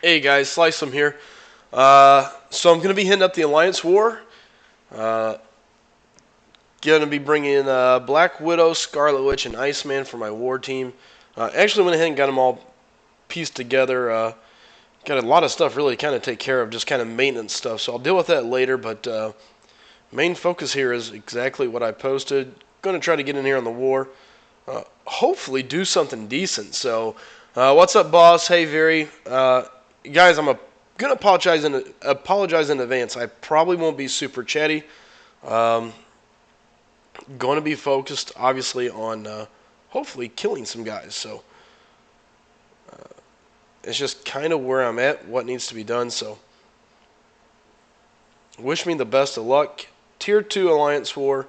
Hey guys, Slice here. So I'm going to be hitting up the Alliance War. Uh, going to be bringing Black Widow, Scarlet Witch, and Iceman for my war team. Actually went ahead and got them all pieced together. Got a lot of stuff really kind of take care of, just kind of maintenance stuff. So I'll deal with that later, but main focus here is exactly what I posted. Going to try to get in here on the war. Hopefully do something decent. So, what's up, boss? Hey, Very. Guys, gonna apologize in advance. I probably won't be super chatty. Um, going to be focused, obviously, on hopefully killing some guys. So it's just kind of where I'm at, what needs to be done. So wish me the best of luck. Tier 2 Alliance War.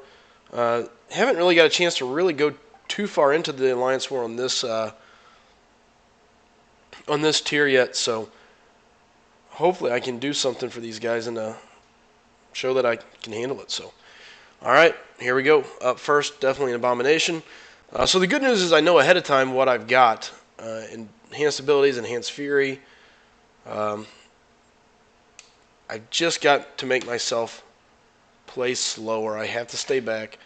Haven't really got a chance to really go too far into the Alliance War on this tier yet. So hopefully I can do something for these guys and show that I can handle it. So, all right, here we go. Up first, definitely an Abomination. So the good news is I know ahead of time what I've got. Enhanced abilities, enhanced fury. I've just got to make myself play slower. I have to stay back.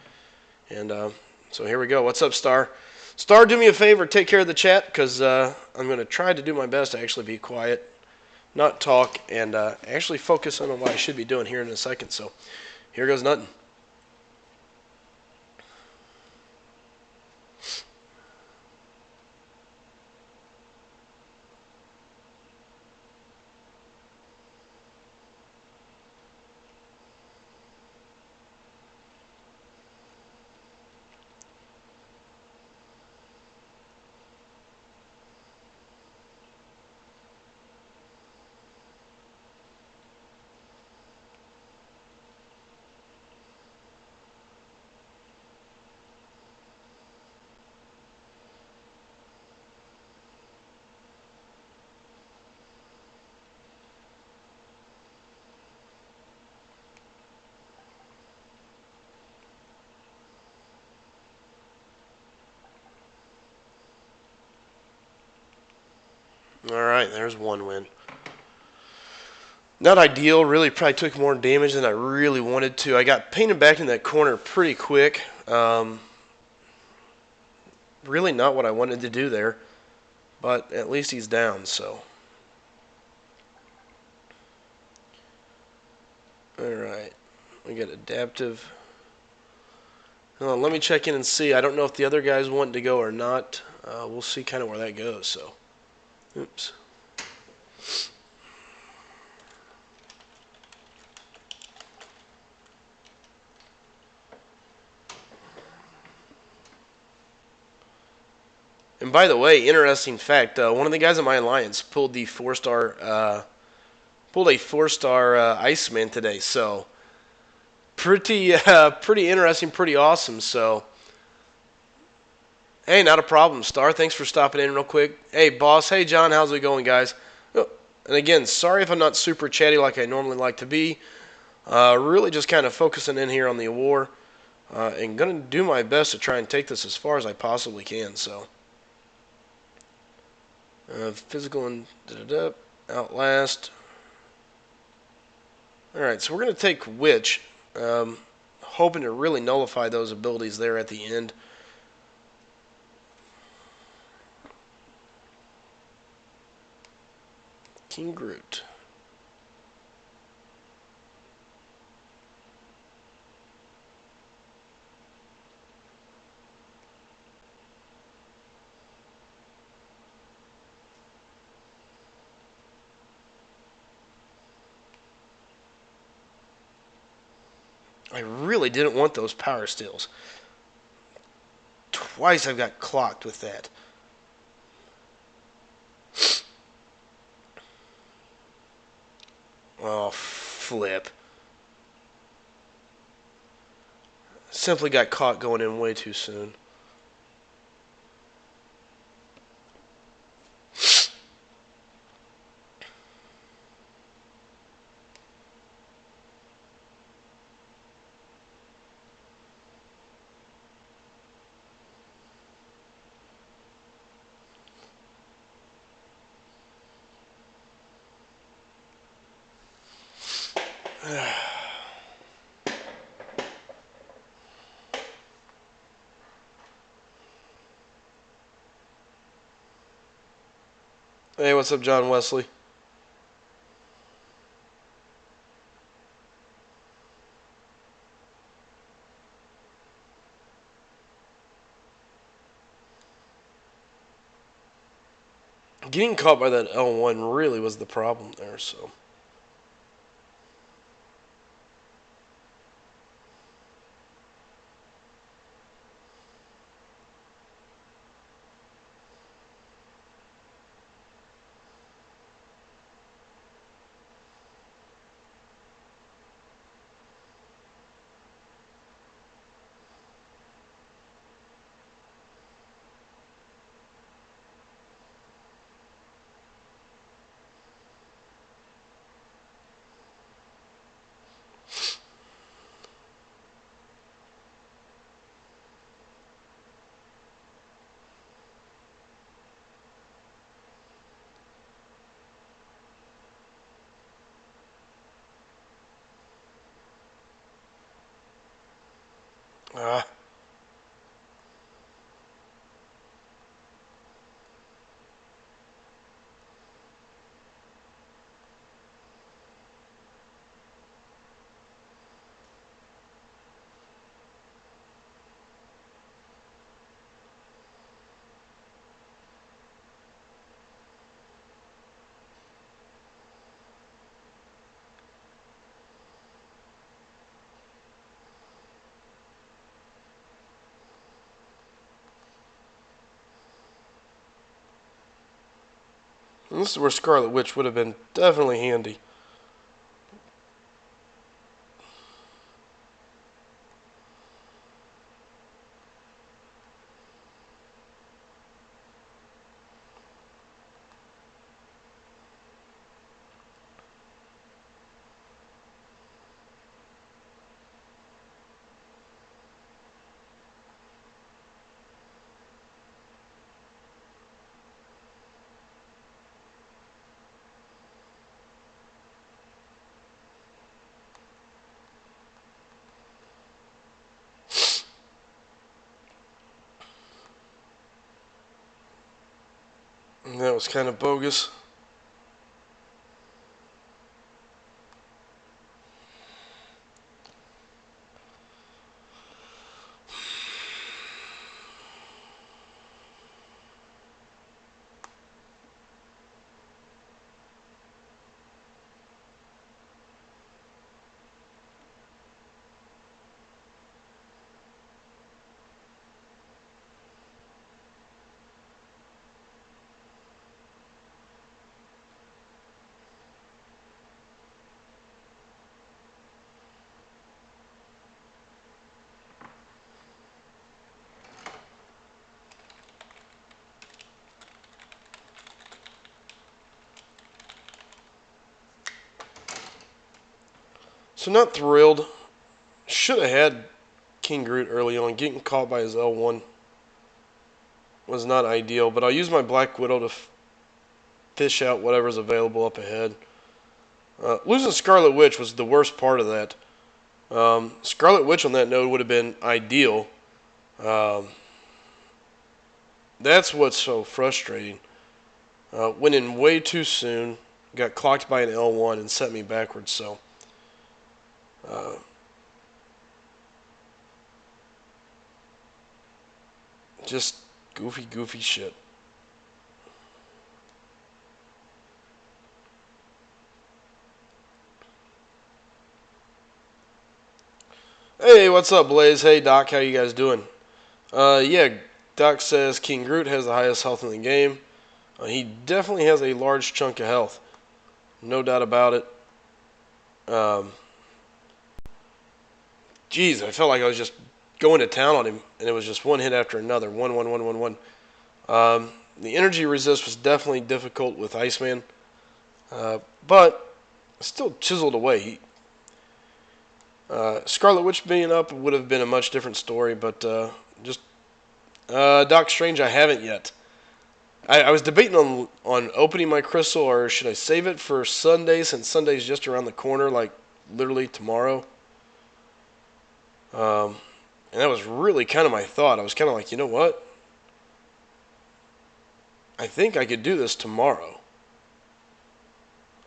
And so here we go. What's up, Star? Star, do me a favor. Take care of the chat because I'm going to try to do my best to actually be quiet, not talk, and actually focus on what I should be doing here in a second. So here goes nothing. All right, there's one win. Not ideal. Really, probably took more damage than I really wanted to. I got painted back in that corner pretty quick. Really not what I wanted to do there, but at least he's down. So, all right, we got adaptive. Let me check in and see. I don't know if the other guys want to go or not. We'll see kind of where that goes. So, oops. And by the way, interesting fact: one of the guys in my alliance pulled a 4-star Iceman today. So pretty interesting, pretty awesome. So hey, not a problem, Star. Thanks for stopping in real quick. Hey, boss. Hey, John. How's it going, guys? Oh, and again, sorry if I'm not super chatty like I normally like to be. Really just kind of focusing in here on the war. And going to do my best to try and take this as far as I possibly can. So, physical and outlast. All right, so we're going to take Witch, hoping to really nullify those abilities there at the end. King Groot. I really didn't want those power steals. Twice I've got clocked with that. Oh, flip. Simply got caught going in way too soon. Hey, what's up, John Wesley? Getting caught by that L1 really was the problem there, so. Ah. And this is where Scarlet Witch would have been definitely handy. And that was kind of bogus. So not thrilled. Should have had King Groot early on. Getting caught by his L1 was not ideal, but I'll use my Black Widow to fish out whatever's available up ahead. Losing Scarlet Witch was the worst part of that. Scarlet Witch on that node would have been ideal. Um, that's what's so frustrating. Went in way too soon, got clocked by an L1 and set me backwards, so. Uh, just goofy shit. Hey, what's up, Blaze? Hey, Doc, how you guys doing? Yeah, Doc says King Groot has the highest health in the game. He definitely has a large chunk of health. No doubt about it. Um, Geez, I felt like I was just going to town on him, and it was just one hit after another. One. The energy resist was definitely difficult with Iceman, but still chiseled away. Scarlet Witch being up would have been a much different story, but just Doc Strange, I haven't yet. I was debating on opening my crystal, or should I save it for Sunday, since Sunday's just around the corner, like literally tomorrow. And that was really kind of my thought. I was kind of like, you know what? I think I could do this tomorrow.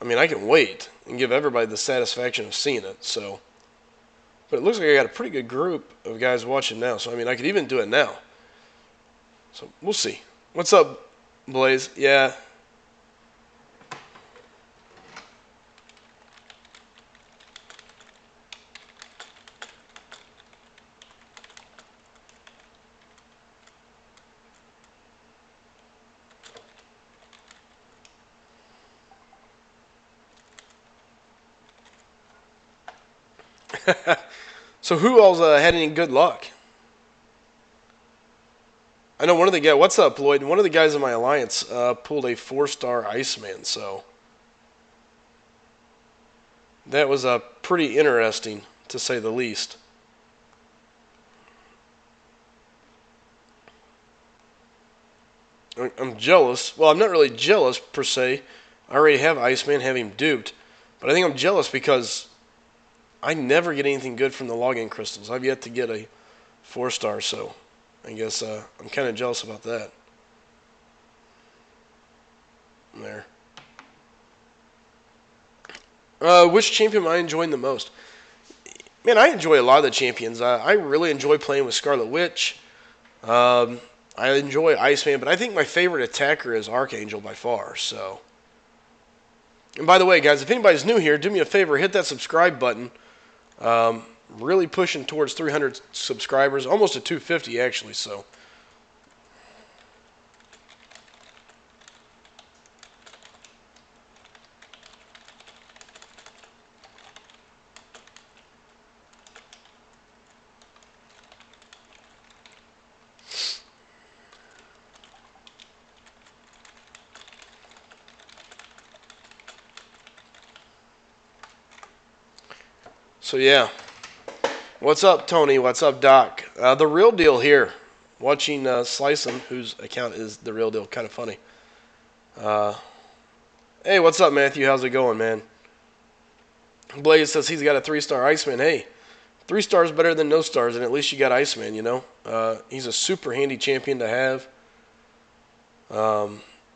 I mean, I can wait and give everybody the satisfaction of seeing it. So, but it looks like I got a pretty good group of guys watching now. So, I mean, I could even do it now. So, we'll see. What's up, Blaze? Yeah. So, who else had any good luck? I know one of the guys. What's up, Lloyd? One of the guys in my alliance pulled a 4-star Iceman. So that was pretty interesting, to say the least. I'm jealous. Well, I'm not really jealous per se. I already have Iceman, have him duped. But I think I'm jealous because I never get anything good from the login crystals. I've yet to get a 4-star, so I guess I'm kind of jealous about that. There. Which champion am I enjoying the most? Man, I enjoy a lot of the champions. I really enjoy playing with Scarlet Witch. I enjoy Iceman, but I think my favorite attacker is Archangel by far. So, and by the way, guys, if anybody's new here, do me a favor, hit that subscribe button. Really pushing towards 300 subscribers, almost to 250 actually. So yeah. What's up, Tony? What's up, Doc? The real deal here. Watching Slicem, whose account is the real deal. Kind of funny. Hey, what's up, Matthew? How's it going, man? Blaze says he's got a 3-star Iceman. Hey, 3 stars better than no stars, and at least you got Iceman, you know? He's a super handy champion to have.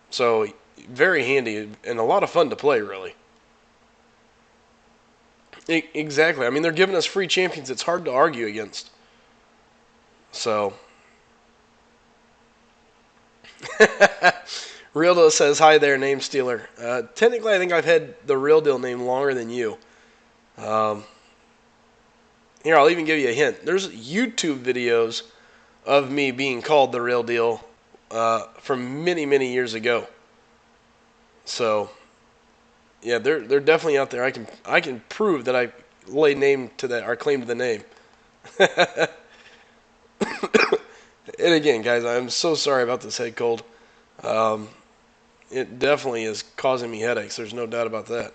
So, very handy and a lot of fun to play, really. Exactly. I mean, they're giving us free champions. It's hard to argue against. So, Real Deal says, hi there, name stealer. Technically, I think I've had the Real Deal name longer than you. Here, I'll even give you a hint. There's YouTube videos of me being called the Real Deal from many, many years ago. So, yeah, they're definitely out there. I can prove that I lay name to that, or claim to the name. And again, guys, I'm so sorry about this head cold. It definitely is causing me headaches. There's no doubt about that.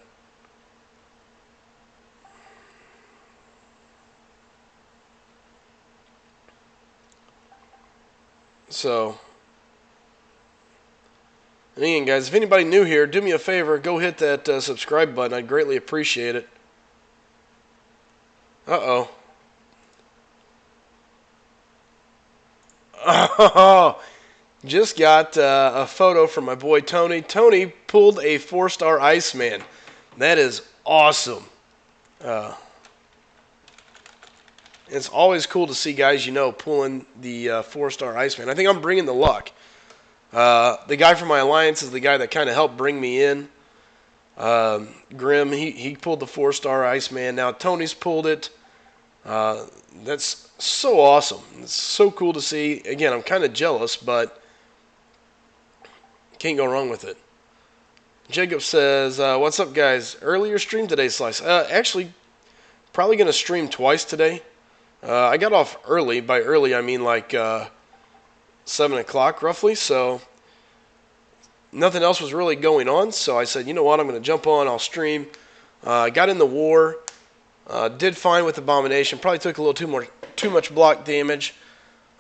So, and again, guys, if anybody new here, do me a favor, go hit that subscribe button. I'd greatly appreciate it. Uh-oh. Oh, just got a photo from my boy Tony. Tony pulled a 4-star Iceman. That is awesome. It's always cool to see guys you know pulling the 4-star Iceman. I think I'm bringing the luck. The guy from my alliance is the guy that kind of helped bring me in. Grim, he pulled the 4-star Iceman. Now Tony's pulled it. That's so awesome. It's so cool to see. Again, I'm kind of jealous, but can't go wrong with it. Jacob says, what's up, guys? Earlier stream today, Slice. Actually, probably going to stream twice today. I got off early. By early, I mean like 7 o'clock roughly, so nothing else was really going on. So I said, you know what, I'm going to jump on. I'll stream. Got in the war. Did fine with Abomination. Probably took a little too much block damage.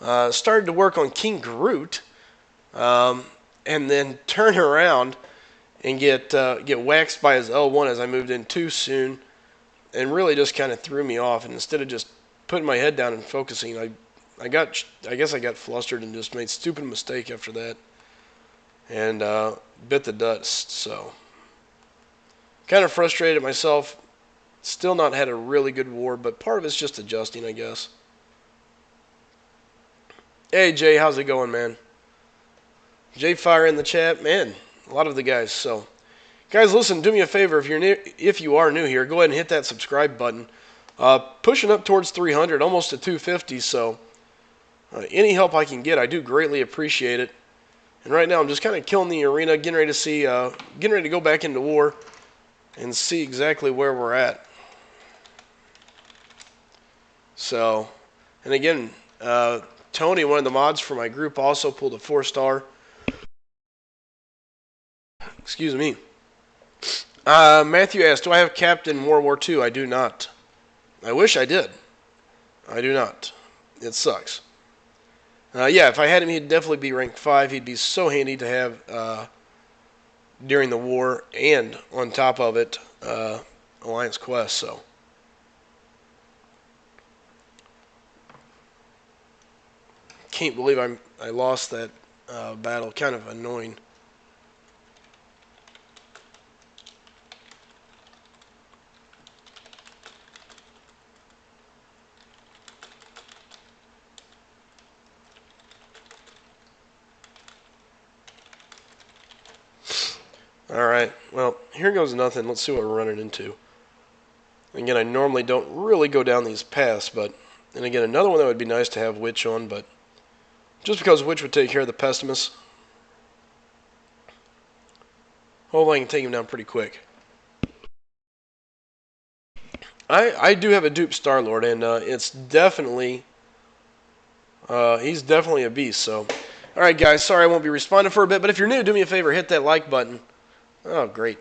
Started to work on King Groot, and then turn around and get waxed by his L1 as I moved in too soon. and really just kind of threw me off. And instead of just putting my head down and focusing, I guess I got flustered and just made stupid mistake after that, and bit the dust. So kind of frustrated at myself. Still not had a really good war, but part of it's just adjusting, I guess. Hey Jay, how's it going, man? Jay Fire in the chat, man. A lot of the guys. So, guys, listen. Do me a favor. If you are new here, go ahead and hit that subscribe button. Pushing up towards 300, almost to 250. So, any help I can get, I do greatly appreciate it. And right now, I'm just kind of killing the arena, getting ready to go back into war, and see exactly where we're at. So, and again, Tony, one of the mods for my group, also pulled a 4-star. Excuse me. Matthew asked, do I have Captain World War II? I do not. I wish I did. I do not. It sucks. Yeah, if I had him, he'd definitely be rank 5. He'd be so handy to have during the war, and on top of it, Alliance Quest, so. Can't believe I lost that battle. Kind of annoying. Alright, well, here goes nothing. Let's see what we're running into. Again, I normally don't really go down these paths, but... And again, another one that would be nice to have Witch on, but... Just because Witch would take care of the Pessimist. Hopefully I can take him down pretty quick. I do have a dupe Star-Lord, and it's definitely... he's definitely a beast, so... Alright guys, sorry I won't be responding for a bit, but if you're new, do me a favor, hit that like button. Oh, great.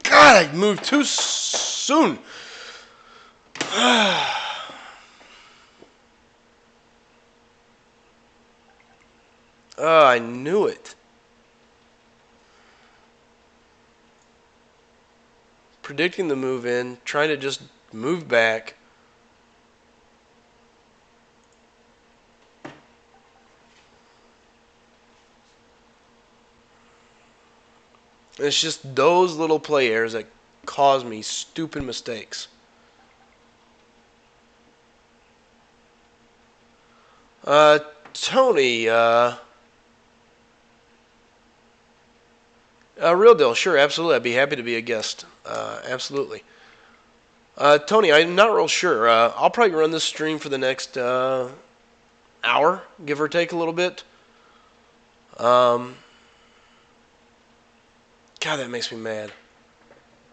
God, I moved too soon. I knew it. Predicting the move in, trying to just move back. It's just those little play errors that cause me stupid mistakes. Tony, real deal, sure, absolutely. I'd be happy to be a guest. Absolutely. Tony, I'm not real sure. I'll probably run this stream for the next hour, give or take a little bit. God, that makes me mad.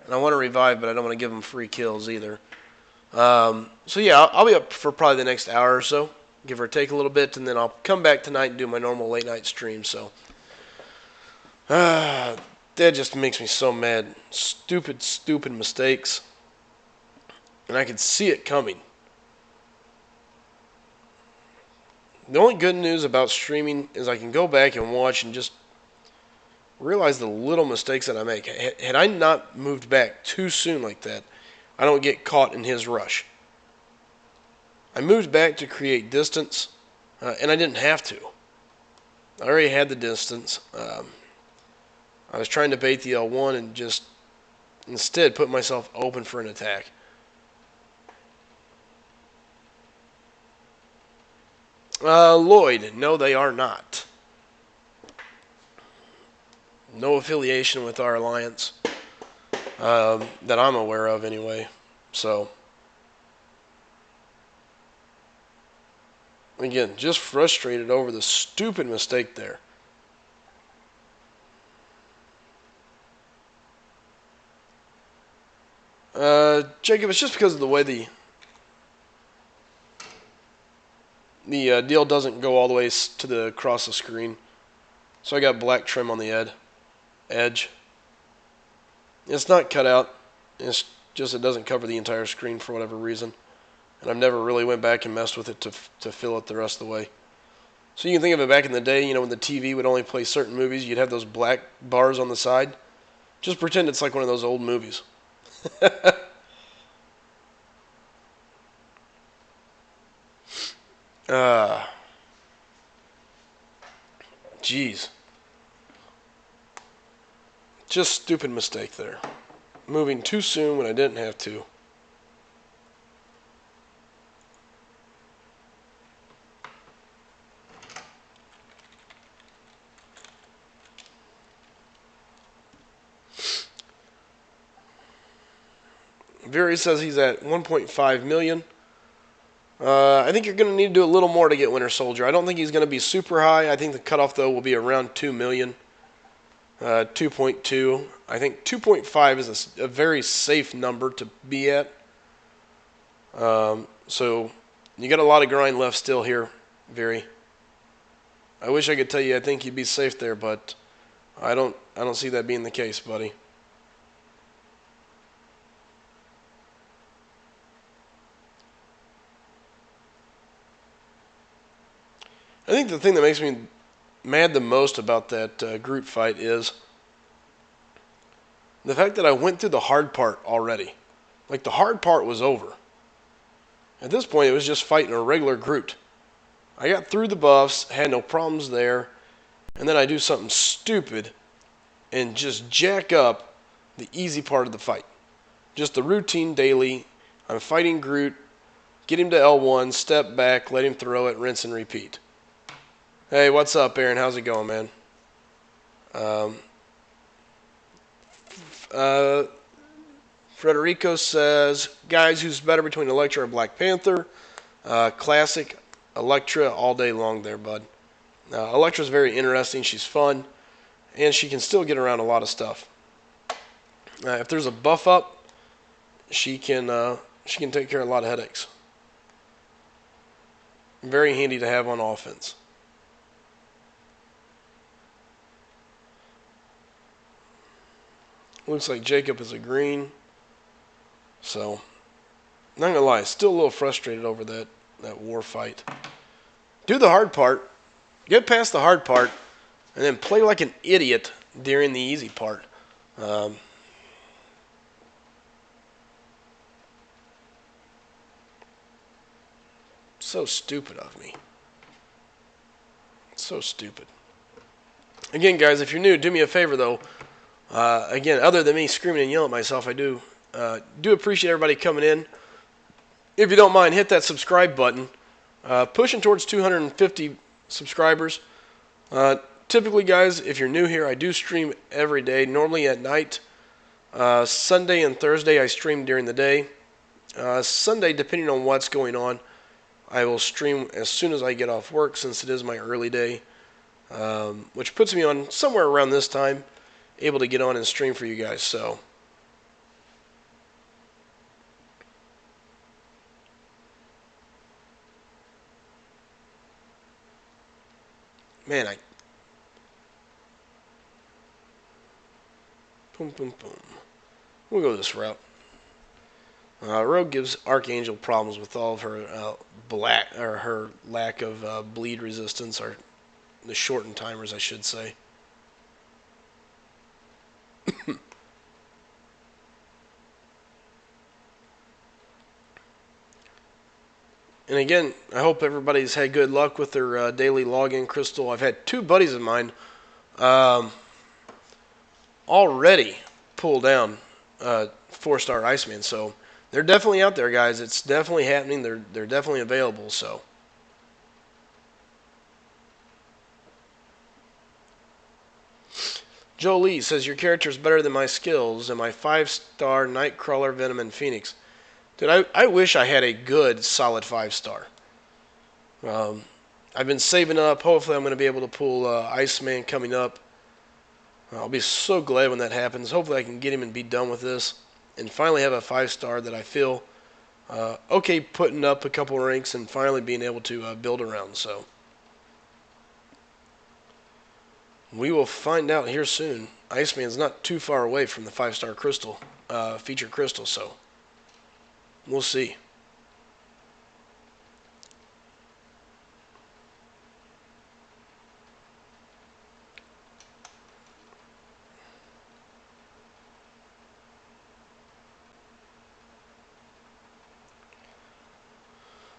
And I want to revive, but I don't want to give them free kills either. So yeah, I'll be up for probably the next hour or so, give or take a little bit, and then I'll come back tonight and do my normal late night stream. So that just makes me so mad. Stupid, stupid mistakes. And I could see it coming. The only good news about streaming is I can go back and watch and just realize the little mistakes that I make. Had I not moved back too soon like that, I don't get caught in his rush. I moved back to create distance, and I didn't have to. I already had the distance. I was trying to bait the L1 and just instead put myself open for an attack. Lloyd, no, they are not. No affiliation with our alliance that I'm aware of, anyway. So, again, just frustrated over the stupid mistake there. Jacob, it's just because of the way the deal doesn't go all the way to the across the screen. So I got black trim on the edge. It's not cut out. It's just it doesn't cover the entire screen for whatever reason. And I've never really went back and messed with it to fill it the rest of the way. So you can think of it back in the day, when the TV would only play certain movies, you'd have those black bars on the side. Just pretend it's like one of those old movies. Jeez. Just stupid mistake there. Moving too soon when I didn't have to. Very says he's at 1.5 million. I think you're going to need to do a little more to get Winter Soldier. I don't think he's going to be super high. I think the cutoff, though, will be around 2 million. 2.2. I think 2.5 is a very safe number to be at. So you got a lot of grind left still here, Very. I wish I could tell you I think you'd be safe there, but I don't see that being the case, buddy. I think the thing that makes me mad the most about that Groot fight is the fact that I went through the hard part already. Like, the hard part was over. At this point, it was just fighting a regular Groot. I got through the buffs, had no problems there, and then I do something stupid and just jack up the easy part of the fight. Just the routine daily. I'm fighting Groot, get him to L1, step back, let him throw it, rinse and repeat. Hey, what's up, Aaron? How's it going, man? Frederico says, guys, who's better between Elektra or Black Panther? Classic Elektra all day long there, bud. Elektra's very interesting. She's fun, and she can still get around a lot of stuff. If there's a buff up, she can take care of a lot of headaches. Very handy to have on offense. Looks like Jacob is agreeing. So, not gonna lie, still a little frustrated over that war fight. Do the hard part, get past the hard part, and then play like an idiot during the easy part. So stupid of me. So stupid. Again, guys, if you're new, do me a favor, though. Again, other than me screaming and yelling at myself, I do appreciate everybody coming in. If you don't mind, hit that subscribe button. Pushing towards 250 subscribers. Typically, guys, if you're new here, I do stream every day, normally at night. Sunday and Thursday, I stream during the day. Sunday, depending on what's going on, I will stream as soon as I get off work, since it is my early day, which puts me on somewhere around this time, able to get on and stream for you guys. So, man, boom, boom, boom. We'll go this route. Rogue gives Archangel problems with all of her her lack of bleed resistance, or the shortened timers, I should say. And again, I hope everybody's had good luck with their daily login crystal. I've had two buddies of mine um, already pull down 4-star Iceman. So they're definitely out there, guys. It's definitely happening. They're definitely available. So Joe Lee says your character is better than my skills and my 5-star Nightcrawler, Venom, and Phoenix. Dude, I wish I had a good solid 5-star. Um, I've been saving up. Hopefully, I'm going to be able to pull Iceman coming up. I'll be so glad when that happens. Hopefully, I can get him and be done with this, and finally have a 5-star that I feel okay putting up a couple ranks and finally being able to build around. So we will find out here soon. Iceman's not too far away from the 5-star crystal, feature crystal, so we'll see.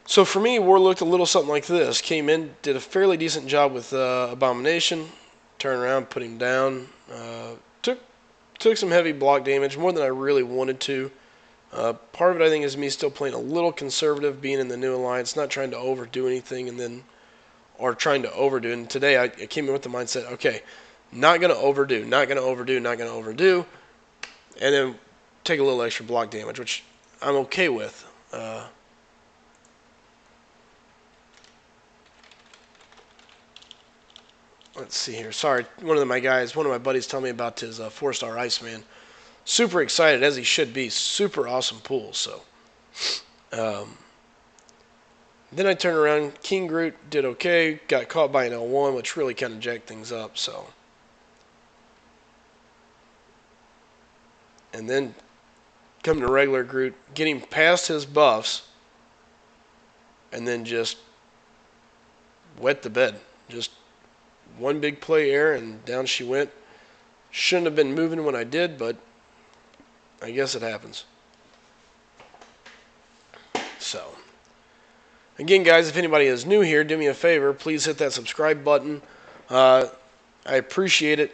So for me, war looked a little something like this. Came in, did a fairly decent job with Abomination. Turned around, put him down. Took some heavy block damage, more than I really wanted to. Part of it, I think, is me still playing a little conservative, being in the new alliance, not trying to overdo anything, or trying to overdo. And today, I came in with the mindset, okay, not gonna overdo, not gonna overdo, not gonna overdo, and then take a little extra block damage, which I'm okay with. Let's see here. Sorry, one of my buddies, told me about his 4-star Iceman. Super excited, as he should be. Super awesome pool. So, um, then I turned around. King Groot did okay. Got caught by an L1, which really kind of jacked things up. So, and then coming to regular Groot, getting past his buffs, and then just wet the bed. Just one big play air, and down she went. Shouldn't have been moving when I did, but I guess it happens. So, again, guys, if anybody is new here, do me a favor. Please hit that subscribe button. I appreciate it.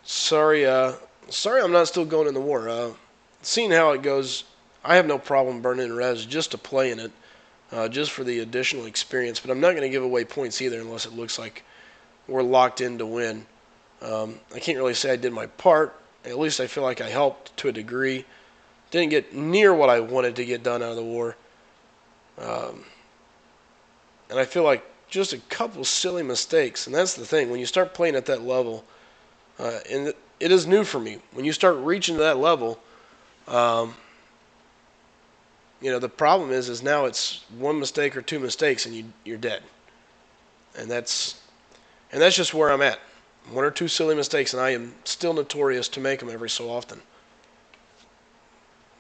Sorry I'm not still going in the war. Seeing how it goes, I have no problem burning res just to play in it, just for the additional experience. But I'm not going to give away points either unless it looks like we're locked in to win. I can't really say I did my part. At least I feel like I helped to a degree. Didn't get near what I wanted to get done out of the war. And I feel like just a couple silly mistakes. And that's the thing. When you start playing at that level, and it is new for me. When you start reaching that level, um, the problem is now it's one mistake or two mistakes and you're dead. And that's just where I'm at. One or two silly mistakes, and I am still notorious to make them every so often.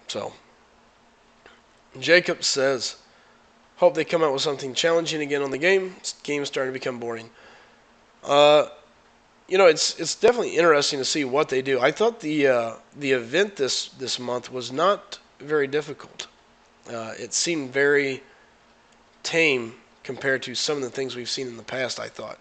So, Jacob says, hope they come out with something challenging again on the game. This game's starting to become boring. It's definitely interesting to see what they do. I thought the event this month was not very difficult. It seemed very tame compared to some of the things we've seen in the past, I thought.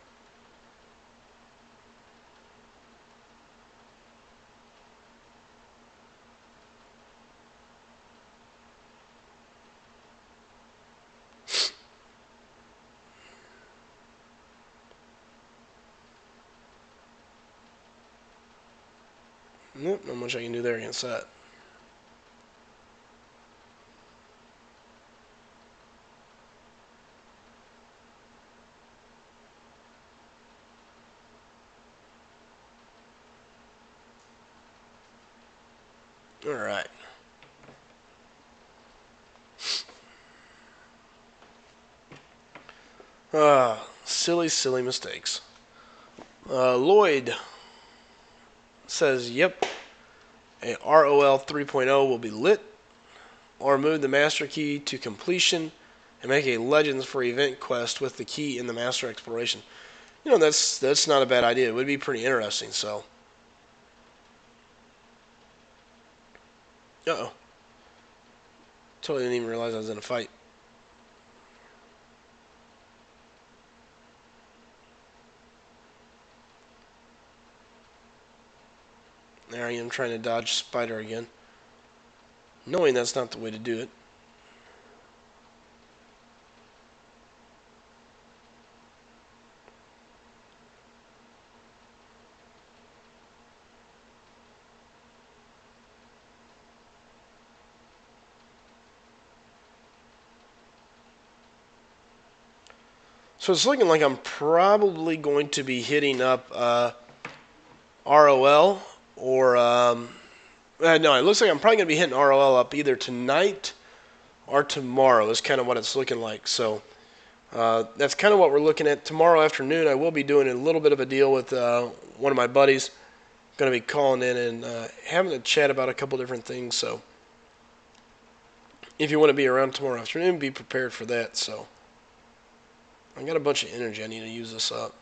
Nope, not much I can do there against that. All right. Silly, silly mistakes. Lloyd says, yep, a ROL 3.0 will be lit, or move the master key to completion and make a Legends for event quest with the key in the master exploration. That's not a bad idea. It would be pretty interesting, so. Uh-oh. Totally didn't even realize I was in a fight. There I am trying to dodge Spider again, knowing that's not the way to do it. So it's looking like I'm probably going to be hitting up ROL or no, it looks like I'm probably going to be hitting ROL up either tonight or tomorrow. Is kind of what it's looking like. So that's kind of what we're looking at. Tomorrow afternoon, I will be doing a little bit of a deal with one of my buddies. Going to be calling in and having a chat about a couple different things. So if you want to be around tomorrow afternoon, be prepared for that. So I got a bunch of energy. I need to use this up.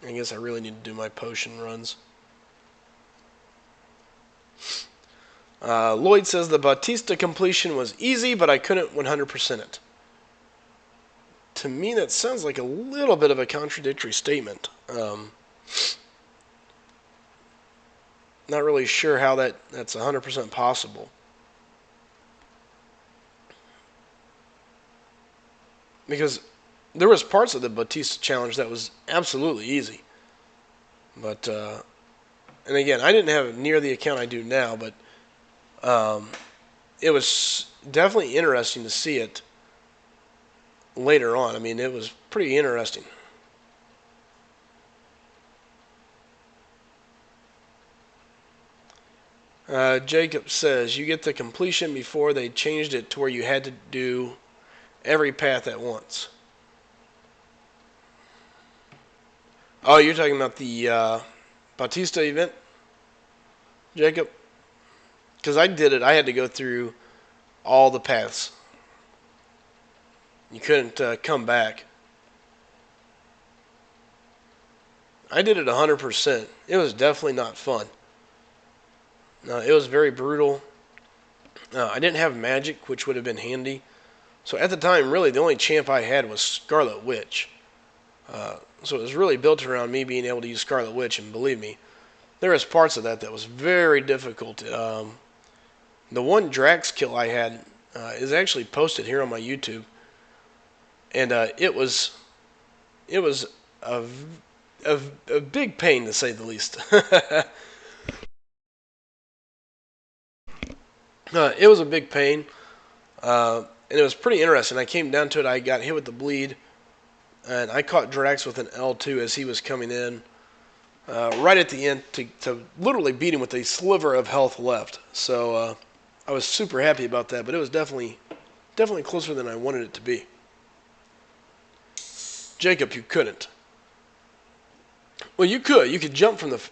I guess I really need to do my potion runs. Lloyd says the Bautista completion was easy, but I couldn't 100% it. To me, that sounds like a little bit of a contradictory statement. Not really sure how that's 100% possible. Because there was parts of the Bautista challenge that was absolutely easy. But, and again, I didn't have near the account I do now, but it was definitely interesting to see it later on. I mean, it was pretty interesting. Jacob says, you get the completion before they changed it to where you had to do every path at once. Oh, you're talking about the Bautista event, Jacob? Because I did it. I had to go through all the paths. You couldn't come back. I did it 100%. It was definitely not fun. No, it was very brutal. I didn't have magic, which would have been handy. So at the time, really, the only champ I had was Scarlet Witch. So it was really built around me being able to use Scarlet Witch, and believe me, there was parts of that was very difficult. The one Drax kill I had is actually posted here on my YouTube, and it was a, a big pain to say the least. It was a big pain, and it was pretty interesting. I came down to it. I got hit with the bleed, and I caught Drax with an L2 as he was coming in. Right at the end to literally beat him with a sliver of health left. So I was super happy about that, but it was definitely closer than I wanted it to be. Jacob, you couldn't. Well, you could. You could jump from the.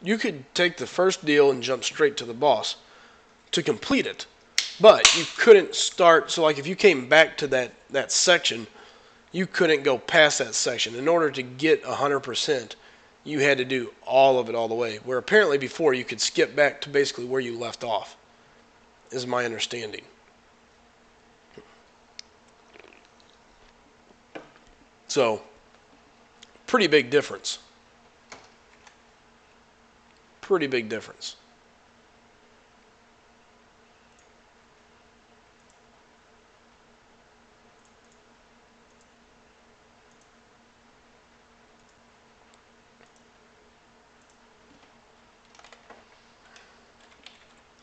You could take the first deal and jump straight to the boss to complete it, but you couldn't start. So, like, if you came back to that section, you couldn't go past that section. In order to get 100%, you had to do all of it all the way. Where apparently before you could skip back to basically where you left off, is my understanding. So, pretty big difference. Pretty big difference.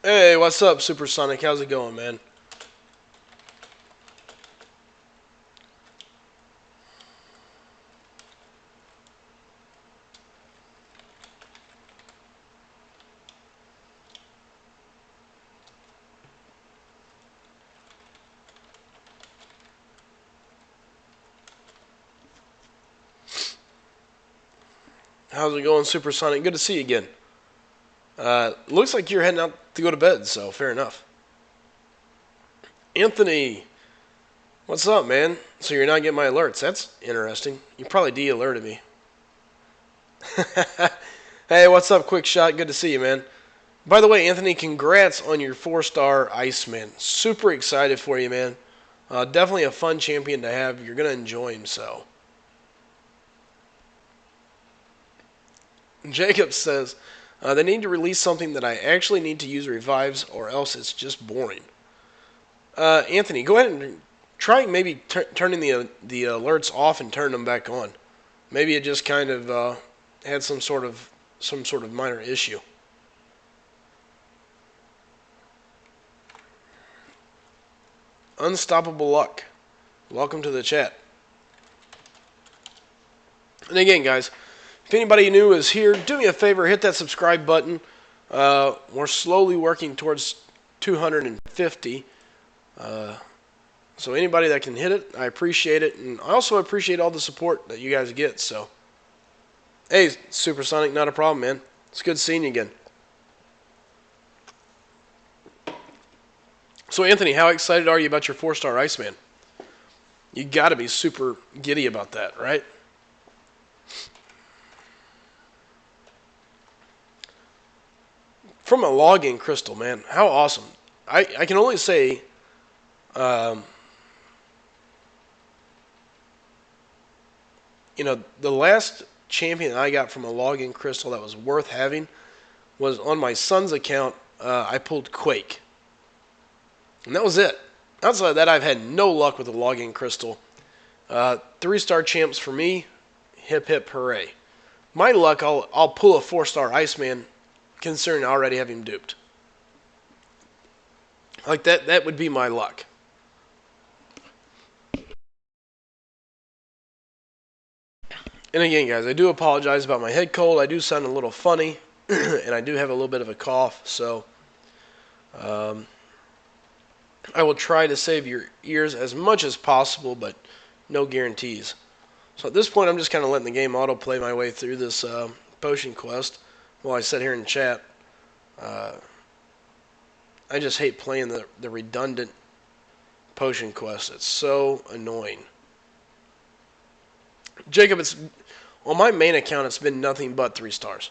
Hey, what's up, Supersonic? How's it going, man? How's it going, Supersonic? Good to see you again. Looks like you're heading out to go to bed, so fair enough. Anthony, what's up, man? So you're not getting my alerts. That's interesting. You probably de-alerted me. Hey, what's up, Quick Shot? Good to see you, man. By the way, Anthony, congrats on your 4-star Iceman. Super excited for you, man. Definitely a fun champion to have. You're going to enjoy him so. Jacob says, they need to release something that I actually need to use revives or else it's just boring. Anthony, go ahead and try maybe turning the alerts off and turn them back on. Maybe it just kind of had some sort of minor issue. Unstoppable Luck, welcome to the chat. And again, guys, if anybody new is here, do me a favor, hit that subscribe button. We're slowly working towards 250. So anybody that can hit it, I appreciate it. And I also appreciate all the support that you guys get. So, hey, Supersonic, not a problem, man. It's good seeing you again. So, Anthony, how excited are you about your 4-star Iceman? You got to be super giddy about that, right? From a login crystal, man. How awesome. I can only say... you know, the last champion I got from a login crystal that was worth having was on my son's account. I pulled Quake. And that was it. Outside of that, I've had no luck with the login crystal. 3-star champs for me. Hip hip hooray. My luck, I'll pull a 4-star Iceman, considering I already have him duped. Like that would be my luck. And again, guys, I do apologize about my head cold. I do sound a little funny, and I do have a little bit of a cough, so I will try to save your ears as much as possible, but no guarantees. So at this point, I'm just kind of letting the game autoplay my way through this potion quest while I sit here and chat. I just hate playing the redundant potion quest. It's so annoying. Jacob, it's on my main account, it's been nothing but 3 stars.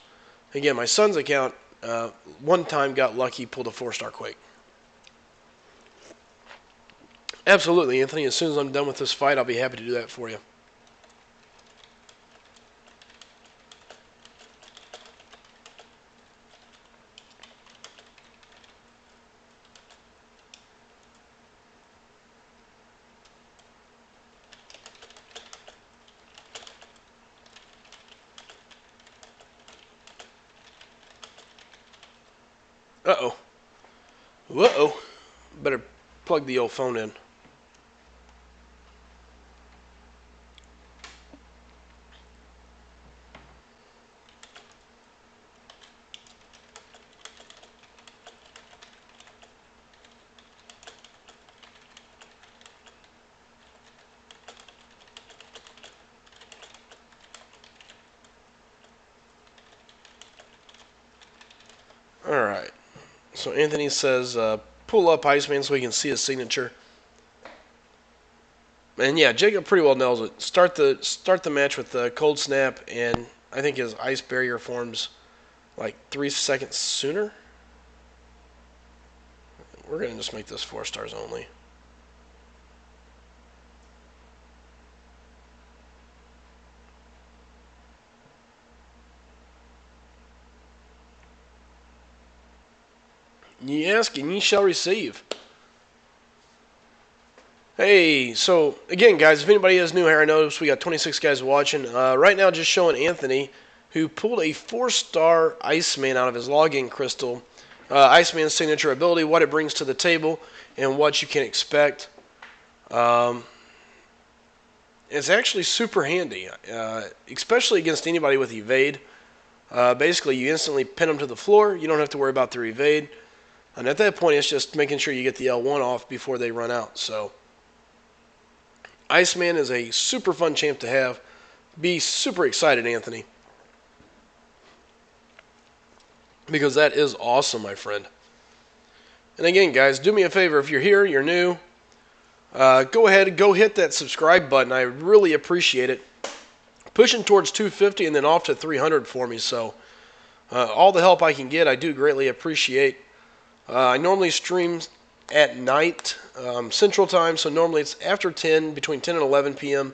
Again, my son's account, one time got lucky, pulled a 4-star Quake. Absolutely, Anthony. As soon as I'm done with this fight, I'll be happy to do that for you. Uh-oh. Uh-oh. Better plug the old phone in. Alright. So Anthony says, pull up Iceman so we can see his signature. And yeah, Jacob pretty well nails it. Start the match with the Cold Snap, and I think his Ice Barrier forms like 3 seconds sooner. We're going to just make this 4 stars only. Ye ask and ye shall receive. Hey, so again, guys, if anybody is new here, I noticed we got 26 guys watching. Right now, just showing Anthony, who pulled a 4-star Iceman out of his login crystal. Iceman's signature ability, what it brings to the table, and what you can expect. It's actually super handy, especially against anybody with evade. Basically, you instantly pin them to the floor. You don't have to worry about their evade. And at that point, it's just making sure you get the L1 off before they run out. So, Iceman is a super fun champ to have. Be super excited, Anthony. Because that is awesome, my friend. And again, guys, do me a favor. If you're here, you're new, go ahead, go hit that subscribe button. I really appreciate it. Pushing towards 250 and then off to 300 for me. So, all the help I can get, I do greatly appreciate. I normally stream at night Central Time. So normally it's after 10, between 10 and 11 p.m.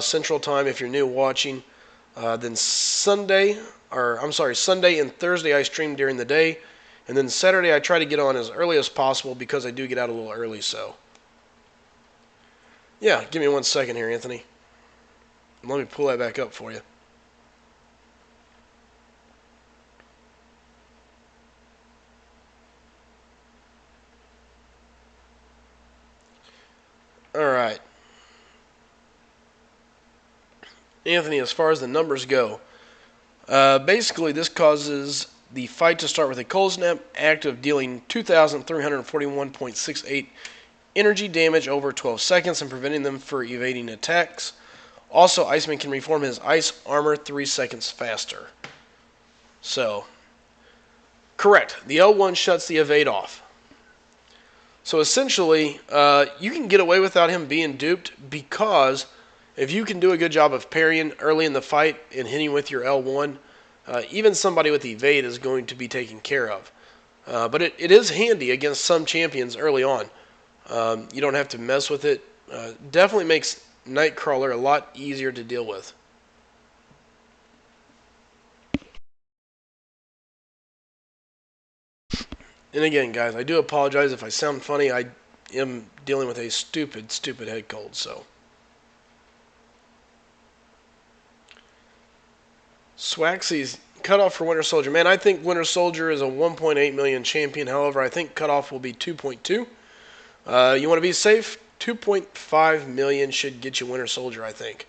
Central Time if you're new watching. Then Sunday and Thursday I stream during the day. And then Saturday I try to get on as early as possible because I do get out a little early. So, yeah, give me 1 second here, Anthony. Let me pull that back up for you. All right. Anthony, as far as the numbers go, basically this causes the fight to start with a cold snap act of dealing 2,341.68 energy damage over 12 seconds and preventing them from evading attacks. Also, Iceman can reform his ice armor 3 seconds faster. So, correct. The L1 shuts the evade off. So essentially, you can get away without him being duped because if you can do a good job of parrying early in the fight and hitting with your L1, even somebody with evade is going to be taken care of. But it is handy against some champions early on. You don't have to mess with it. Definitely makes Nightcrawler a lot easier to deal with. And again, guys, I do apologize if I sound funny. I am dealing with a stupid head cold, so. Swaxy's cutoff for Winter Soldier. Man, I think Winter Soldier is a 1.8 million champion. However, I think cutoff will be 2.2. You want to be safe? 2.5 million should get you Winter Soldier, I think.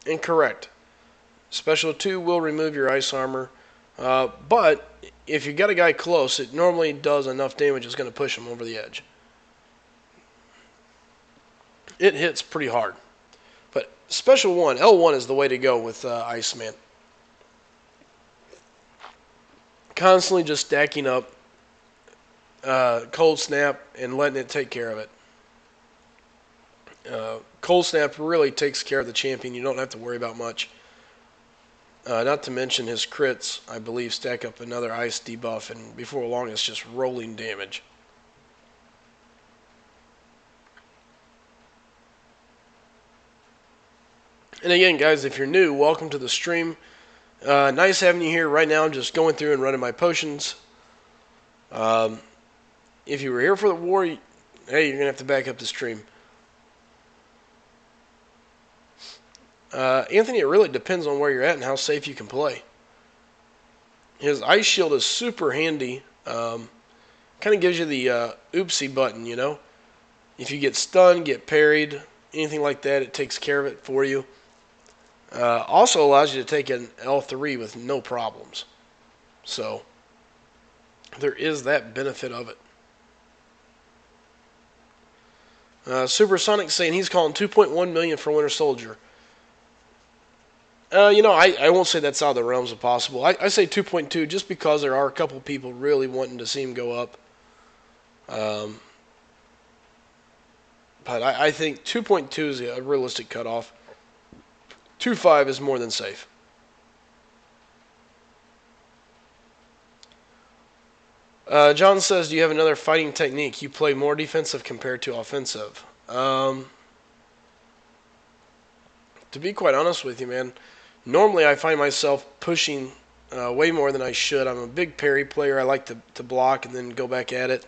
Incorrect. Special 2 will remove your ice armor. But if you got a guy close, it normally does enough damage it's going to push him over the edge. It hits pretty hard. But Special 1, L1 is the way to go with Iceman. Constantly just stacking up Cold Snap and letting it take care of it. Cold Snap really takes care of the champion. You don't have to worry about much. Not to mention his crits, I believe, stack up another ice debuff, and before long it's just rolling damage. And again, guys, if you're new, welcome to the stream. Nice having you here. Right now I'm just going through and running my potions. If you were here for the war, hey, you're going to have to back up the stream. Anthony, it really depends on where you're at and how safe you can play. His ice shield is super handy. Kind of gives you the oopsie button, you know. If you get stunned, get parried, anything like that, it takes care of it for you. Also allows you to take an L3 with no problems. So, there is that benefit of it. Supersonic saying he's calling 2.1 million for Winter Soldier. I won't say that's out of the realms of possible. I say 2.2 just because there are a couple people really wanting to see him go up. But I think 2.2 is a realistic cutoff. 2.5 is more than safe. John says, do you have another fighting technique? You play more defensive compared to offensive. To be quite honest with you, man, normally I find myself pushing way more than I should. I'm a big parry player. I like to block and then go back at it.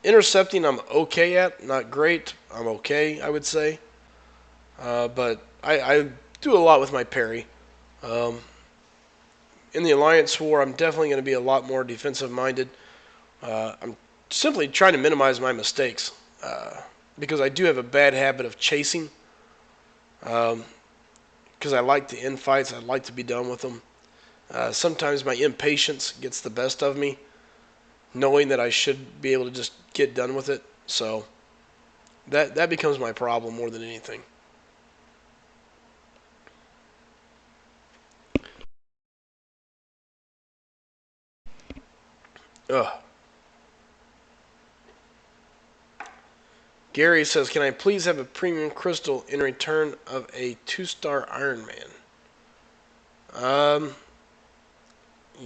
Intercepting I'm okay at. Not great. I'm okay, I would say. But I do a lot with my parry. In the Alliance War, I'm definitely going to be a lot more defensive-minded. I'm simply trying to minimize my mistakes because I do have a bad habit of chasing. Because I like to end fights. I like to be done with them. Sometimes my impatience gets the best of me, knowing that I should be able to just get done with it. So that becomes my problem more than anything. Ugh. Gary says, can I please have a premium crystal in return of a 2-star Iron Man?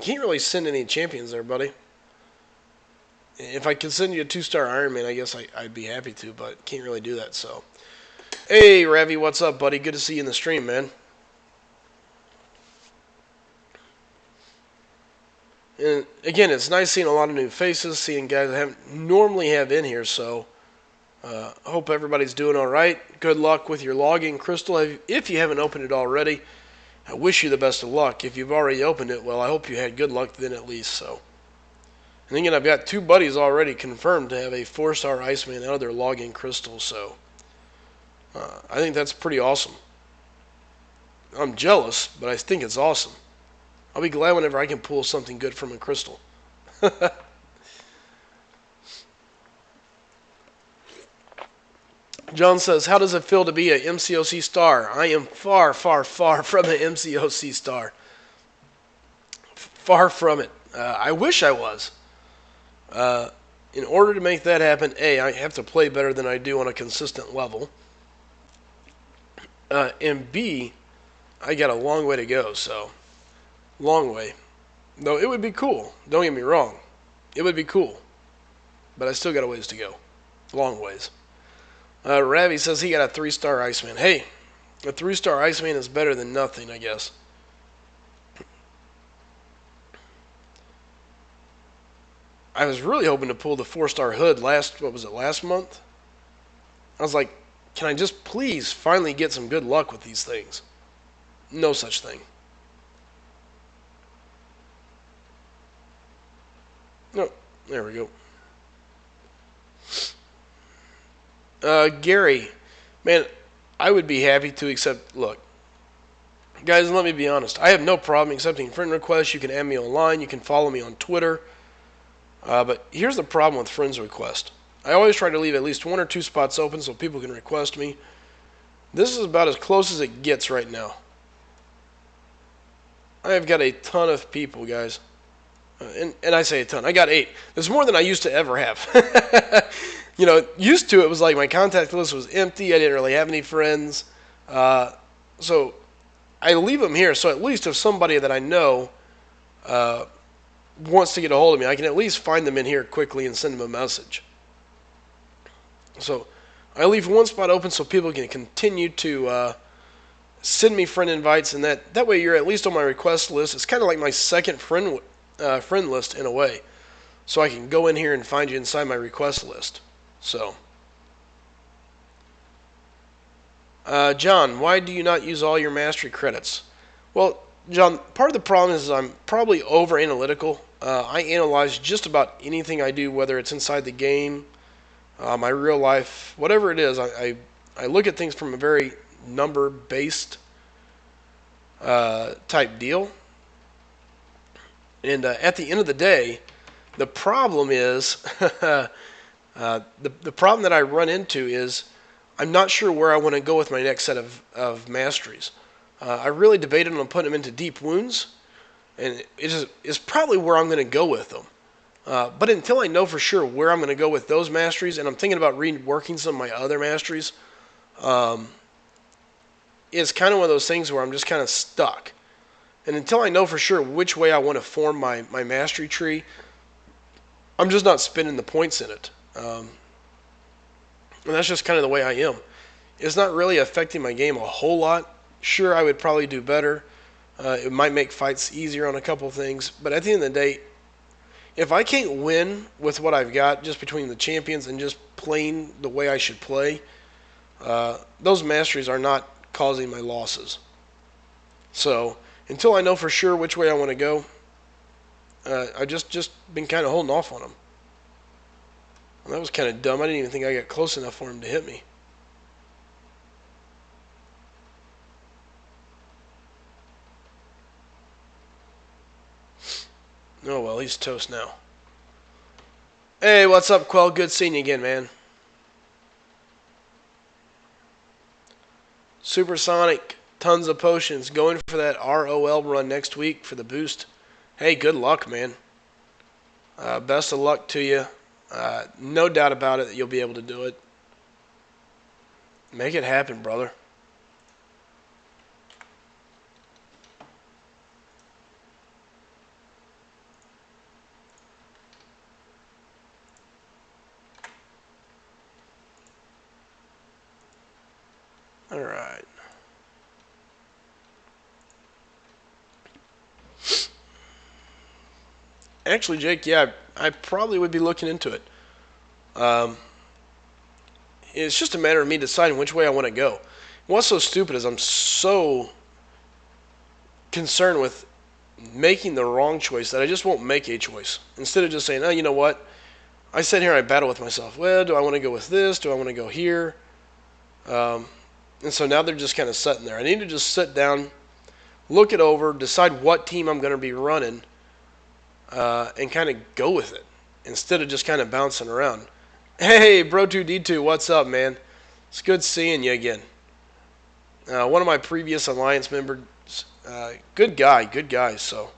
can't really send any champions there, buddy. If I could send you a 2-star Iron Man, I guess I'd be happy to, but can't really do that, so. Hey, Ravi, what's up, buddy? Good to see you in the stream, man. And again, it's nice seeing a lot of new faces, seeing guys I haven't normally have in here, so I hope everybody's doing all right. Good luck with your login, Crystal. If you haven't opened it already, I wish you the best of luck. If you've already opened it, well, I hope you had good luck then at least, so. And again, I've got 2 buddies already confirmed to have a 4-star Iceman out of their login crystal, so I think that's pretty awesome. I'm jealous, but I think it's awesome. I'll be glad whenever I can pull something good from a crystal. John says, how does it feel to be a MCOC star? I am far, far, far from an MCOC star. Far from it. I wish I was. In order to make that happen, A, I have to play better than I do on a consistent level. And B, I got a long way to go, so long way. Though it would be cool. Don't get me wrong. It would be cool. But I still got a ways to go. Long ways. Ravi says he got a 3-star Iceman. Hey, a 3-star Iceman is better than nothing, I guess. I was really hoping to pull the 4-star hood last month? I was like, can I just please finally get some good luck with these things? No such thing. No, there we go. Gary, man, I would be happy to accept, look, guys, let me be honest. I have no problem accepting friend requests. You can add me online. You can follow me on Twitter. But here's the problem with friends request. I always try to leave at least 1 or 2 spots open so people can request me. This is about as close as it gets right now. I have got a ton of people, guys. And I say a ton. I got 8. There's more than I used to ever have. Used to it was like my contact list was empty. I didn't really have any friends. So I leave them here. So at least if somebody that I know wants to get a hold of me, I can at least find them in here quickly and send them a message. So I leave 1 spot open so people can continue to send me friend invites, and that way you're at least on my request list. It's kind of like my second friend list in a way. So I can go in here and find you inside my request list. So, John, why do you not use all your mastery credits? Well, John, part of the problem is I'm probably over analytical. I analyze just about anything I do, whether it's inside the game, my real life, whatever it is. I look at things from a very number-based type deal. And at the end of the day, the problem is the problem that I run into is I'm not sure where I want to go with my next set of masteries. I really debated on putting them into deep wounds, and it's probably where I'm going to go with them. But until I know for sure where I'm going to go with those masteries, and I'm thinking about reworking some of my other masteries, it's kind of one of those things where I'm just kind of stuck. And until I know for sure which way I want to form my mastery tree, I'm just not spending the points in it. And that's just kind of the way I am. It's not really affecting my game a whole lot. Sure, I would probably do better. It might make fights easier on a couple things. But at the end of the day, if I can't win with what I've got just between the champions and just playing the way I should play, those masteries are not causing my losses. So until I know for sure which way I want to go, I've just been kind of holding off on them. Well, that was kind of dumb. I didn't even think I got close enough for him to hit me. Oh, well, he's toast now. Hey, what's up, Quell? Good seeing you again, man. Supersonic, tons of potions. Going for that ROL run next week for the boost. Hey, good luck, man. Best of luck to you. No doubt about it that you'll be able to do it. Make it happen, brother. All right. Actually, Jake, yeah, I probably would be looking into it. Um, it's just a matter of me deciding which way I want to go. What's so stupid is I'm so concerned with making the wrong choice that I just won't make a choice. Instead of just saying, oh, you know what? I sit here and I battle with myself. Well, do I want to go with this? Do I want to go here? Um, and so now they're just kind of sitting there. I need to just sit down, look it over, decide what team I'm going to be running, and kind of go with it instead of just kind of bouncing around. Hey, Bro2D2, what's up, man? It's good seeing you again. One of my previous Alliance members, good guy, so.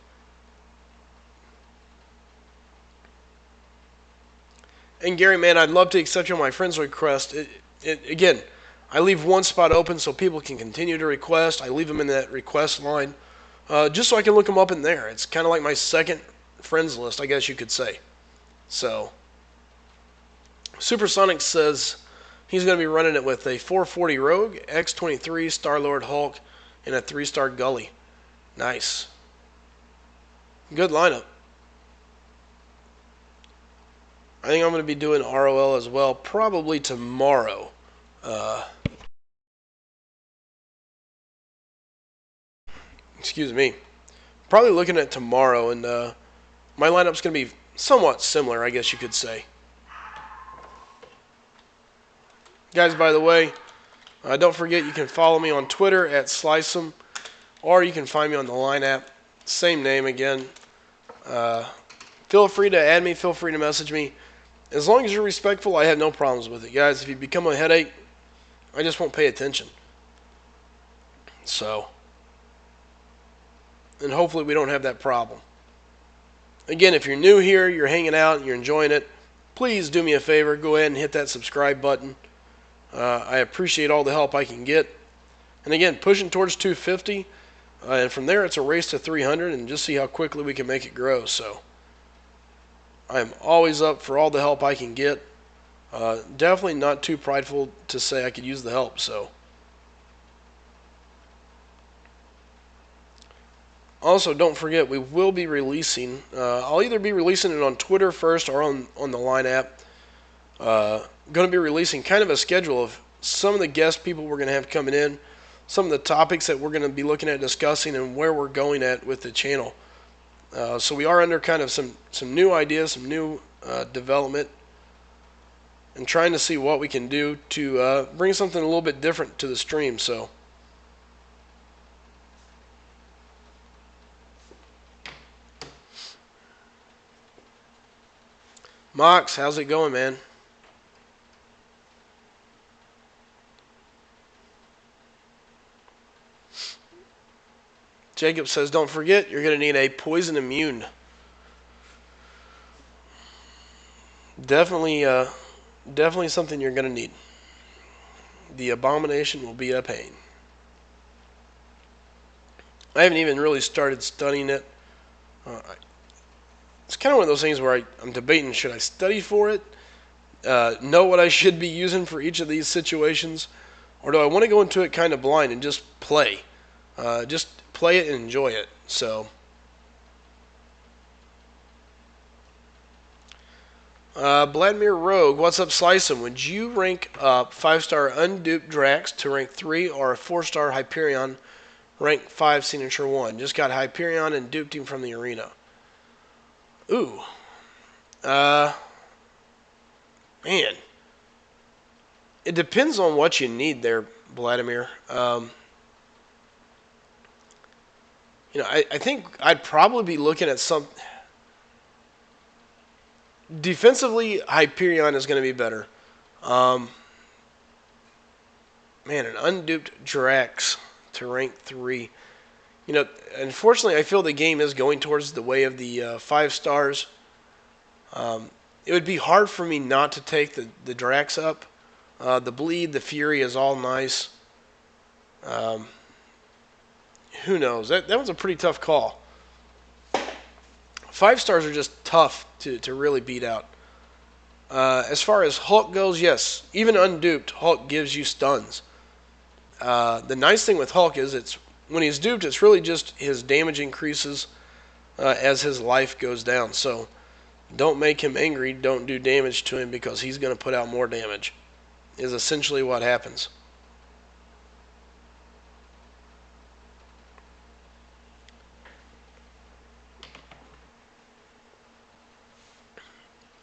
And Gary, man, I'd love to accept you on my friend's request. Again, I leave one spot open so people can continue to request. I leave them in that request line just so I can look them up in there. It's kind of like my second friends list, I guess you could say. So, Supersonic says he's going to be running it with a 440 Rogue, X-23, Star-Lord Hulk, and a 3-star Gully. Nice. Good lineup. I think I'm going to be doing ROL as well, probably tomorrow. Excuse me. Probably looking at tomorrow, and my lineup's going to be somewhat similar, I guess you could say. Guys, by the way, don't forget you can follow me on Twitter at Slice'em, or you can find me on the Line app. Same name again. Feel free to add me. Feel free to message me. As long as you're respectful, I have no problems with it. Guys, if you become a headache, I just won't pay attention. So, and hopefully we don't have that problem. Again, if you're new here, you're hanging out, and you're enjoying it, please do me a favor. Go ahead and hit that subscribe button. I appreciate all the help I can get. And again, pushing towards 250. And from there, it's a race to 300 and just see how quickly we can make it grow. So, I'm always up for all the help I can get. Definitely not too prideful to say I could use the help. So, also, don't forget, we will be releasing, I'll either be releasing it on Twitter first or on the Line app. Going to be releasing kind of a schedule of some of the guest people we're going to have coming in, some of the topics that we're going to be looking at discussing, and where we're going at with the channel. So we are under kind of some new ideas, some new development, and trying to see what we can do to bring something a little bit different to the stream. So, Mox, how's it going, man? Jacob says, don't forget, you're going to need a poison immune. Definitely something you're going to need. The abomination will be a pain. I haven't even really started studying it. It's kind of one of those things where I'm debating, should I study for it? Know what I should be using for each of these situations? Or do I want to go into it kind of blind and just play? Just play it and enjoy it. So, Vladimir Rogue, what's up, Slice'em? Would you rank up 5-star unduped Drax to rank 3 or a 4-star Hyperion rank 5 signature 1? Just got Hyperion and duped him from the arena. Ooh. Man. It depends on what you need there, Vladimir. I think I'd probably be looking at some... Defensively, Hyperion is going to be better. Man, an unduped Drax to rank 3. Unfortunately, I feel the game is going towards the way of the 5 stars. It would be hard for me not to take the Drax up. The Bleed, the Fury is all nice. Who knows? That was a pretty tough call. 5 stars are just tough to really beat out. As far as Hulk goes, yes. Even unduped, Hulk gives you stuns. The nice thing with Hulk is it's when he's duped, it's really just his damage increases as his life goes down. So don't make him angry. Don't do damage to him because he's going to put out more damage. Is essentially what happens.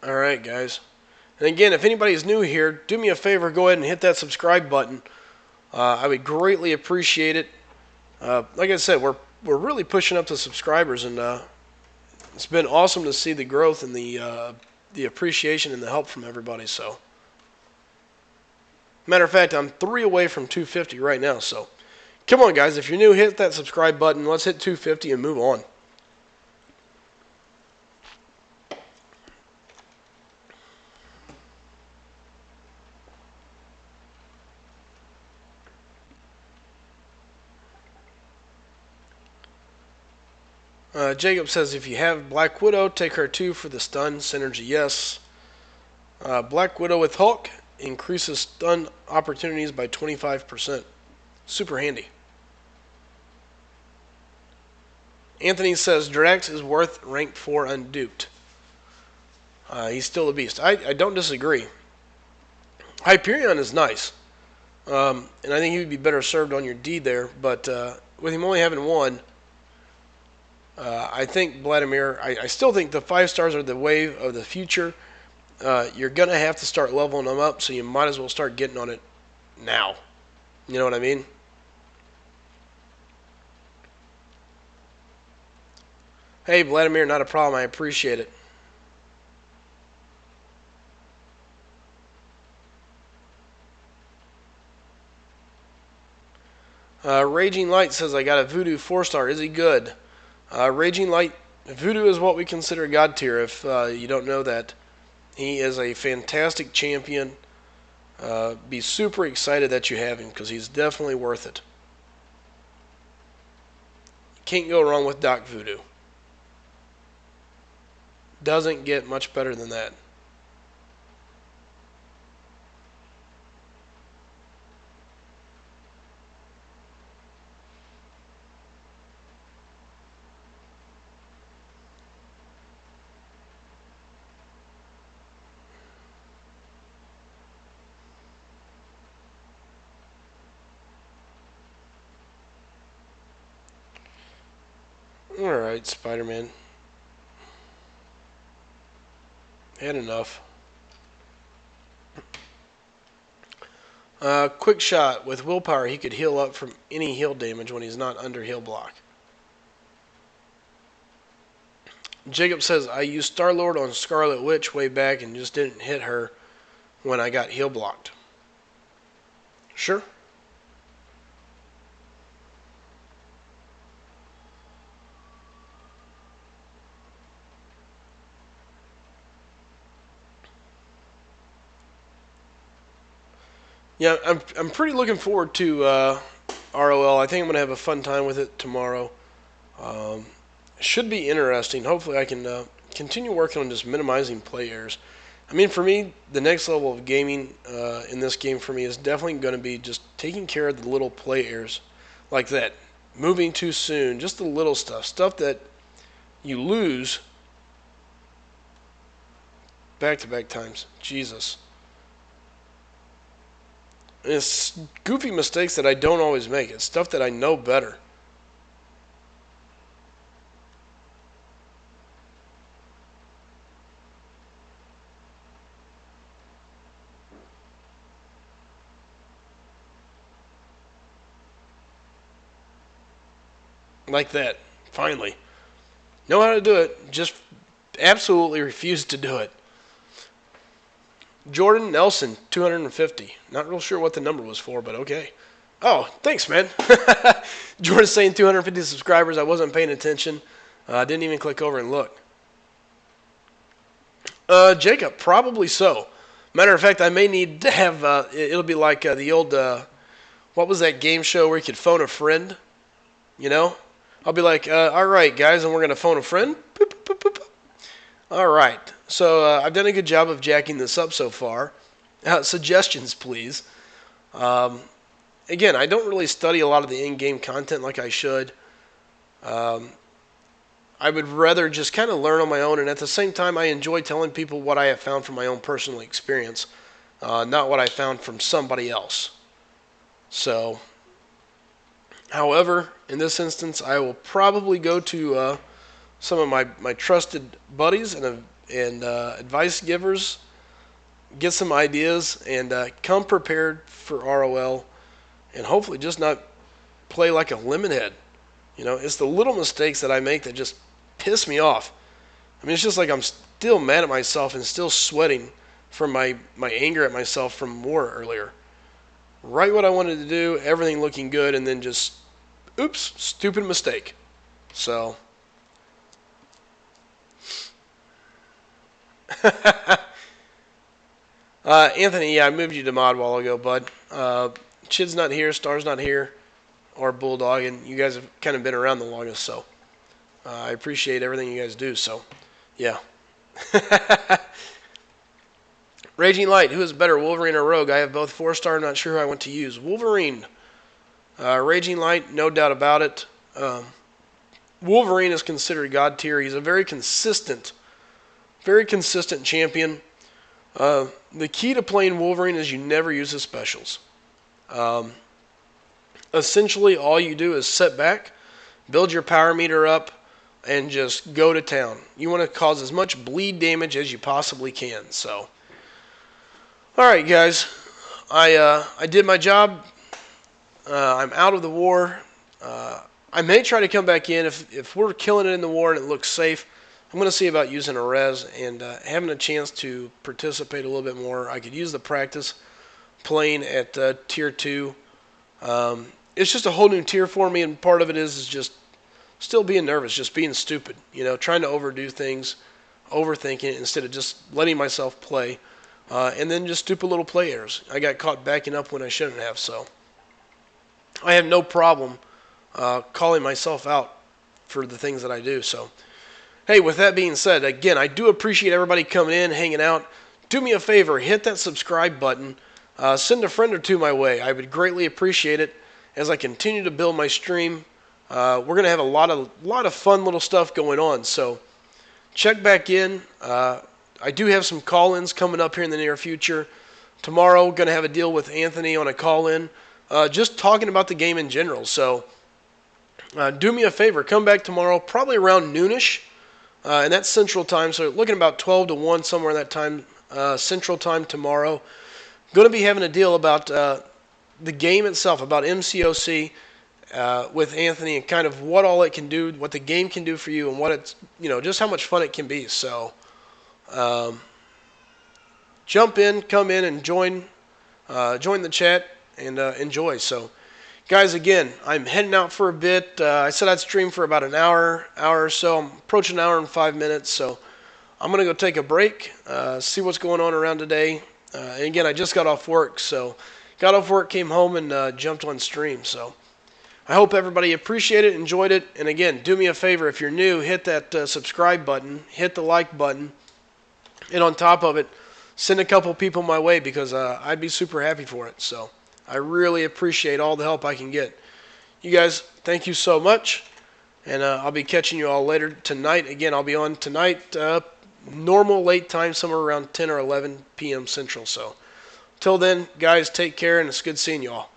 All right, guys. And again, if anybody's new here, do me a favor, go ahead and hit that subscribe button. I would greatly appreciate it. Like I said, we're really pushing up the subscribers, and it's been awesome to see the growth and the appreciation and the help from everybody. So, matter of fact, I'm 3 away from 250 right now. So, come on, guys. If you're new, hit that subscribe button. Let's hit 250 and move on. Jacob says, if you have Black Widow, take her too for the stun synergy. Yes. Black Widow with Hulk increases stun opportunities by 25%. Super handy. Anthony says, Drax is worth rank 4 unduped. He's still a beast. I don't disagree. Hyperion is nice. And I think he would be better served on your D there. But with him only having 1, I think Vladimir, I still think the 5 stars are the wave of the future. You're going to have to start leveling them up, so you might as well start getting on it now. You know what I mean? Hey, Vladimir, not a problem. I appreciate it. Raging Light says, I got a Voodoo 4-star. Is he good? Raging Light, Voodoo is what we consider God tier, if you don't know that. He is a fantastic champion. Be super excited that you have him, because he's definitely worth it. Can't go wrong with Doc Voodoo. Doesn't get much better than that. Alright, Spider-Man. Had enough. Quick shot. With willpower, he could heal up from any heal damage when he's not under heal block. Jacob says, I used Star-Lord on Scarlet Witch way back and just didn't hit her when I got heal blocked. Sure. Yeah, I'm pretty looking forward to ROL. I think I'm going to have a fun time with it tomorrow. Should be interesting. Hopefully I can continue working on just minimizing play errors. I mean, for me, the next level of gaming in this game for me is definitely going to be just taking care of the little play errors like that. Moving too soon, just the little stuff. Stuff that you lose back-to-back times. Jesus. And it's goofy mistakes that I don't always make. It's stuff that I know better. Like that. Finally. Know how to do it. Just absolutely refuse to do it. Jordan Nelson, 250. Not real sure what the number was for, but okay. Oh, thanks, man. Jordan's saying 250 subscribers. I wasn't paying attention. I didn't even click over and look. Jacob, probably so. Matter of fact, I may need to have, it'll be like the old, what was that game show where you could phone a friend? You know? I'll be like, all right, guys, and we're going to phone a friend. Boop, boop, boop, boop. All right. So I've done a good job of jacking this up so far. Suggestions, please. again, I don't really study a lot of the in-game content like I should. Um, I would rather just kind of learn on my own, and at the same time, I enjoy telling people what I have found from my own personal experience, not what I found from somebody else. So, however, in this instance, I will probably go to some of my trusted buddies and advice givers, get some ideas, and come prepared for ROL, and hopefully just not play like a lemon head. You know, it's the little mistakes that I make that just piss me off. I mean, it's just like I'm still mad at myself and still sweating from my anger at myself from war earlier. Right what I wanted to do, everything looking good, and then just, oops, stupid mistake. So, Anthony, yeah, I moved you to mod a while ago, bud. Chid's not here, Star's not here, or Bulldog, and you guys have kind of been around the longest, so I appreciate everything you guys do, so, yeah. Raging Light, who is better, Wolverine or Rogue? I have both 4-star, not sure who I want to use. Wolverine. Raging Light, no doubt about it. Wolverine is considered God tier. He's a very consistent champion. The key to playing Wolverine is you never use his specials. Essentially, all you do is sit back, build your power meter up, and just go to town. You want to cause as much bleed damage as you possibly can. So, all right, guys, I did my job. I'm out of the war. I may try to come back in if we're killing it in the war and it looks safe. I'm going to see about using a res and having a chance to participate a little bit more. I could use the practice playing at tier 2. It's just a whole new tier for me, and part of it is just still being nervous, just being stupid, you know, trying to overdo things, overthinking it instead of just letting myself play, and then just stupid little play errors. I got caught backing up when I shouldn't have, so I have no problem calling myself out for the things that I do. So, hey, with that being said, again, I do appreciate everybody coming in, hanging out. Do me a favor, hit that subscribe button. Send a friend or two my way. I would greatly appreciate it as I continue to build my stream. We're going to have a lot of fun little stuff going on. So check back in. I do have some call-ins coming up here in the near future. Tomorrow, going to have a deal with Anthony on a call-in, just talking about the game in general. So do me a favor, come back tomorrow, probably around noonish, and that's Central Time. So looking about 12 to 1, somewhere in that time, Central Time tomorrow. Going to be having a deal about the game itself, about MCOC with Anthony, and kind of what all it can do, what the game can do for you, and what it's, you know, just how much fun it can be. So jump in, come in, and join the chat and enjoy. So, guys, again, I'm heading out for a bit. I said I'd stream for about an hour or so. I'm approaching an hour and 5 minutes, so I'm going to go take a break, see what's going on around today. And again, I just got off work, so got off work, came home, and jumped on stream. So I hope everybody appreciated it, enjoyed it. And again, do me a favor, if you're new, hit that subscribe button, hit the like button, and on top of it, send a couple people my way, because I'd be super happy for it. So I really appreciate all the help I can get. You guys, thank you so much, and I'll be catching you all later tonight. Again, I'll be on tonight, normal late time, somewhere around 10 or 11 p.m. Central. So till then, guys, take care, and it's good seeing you all.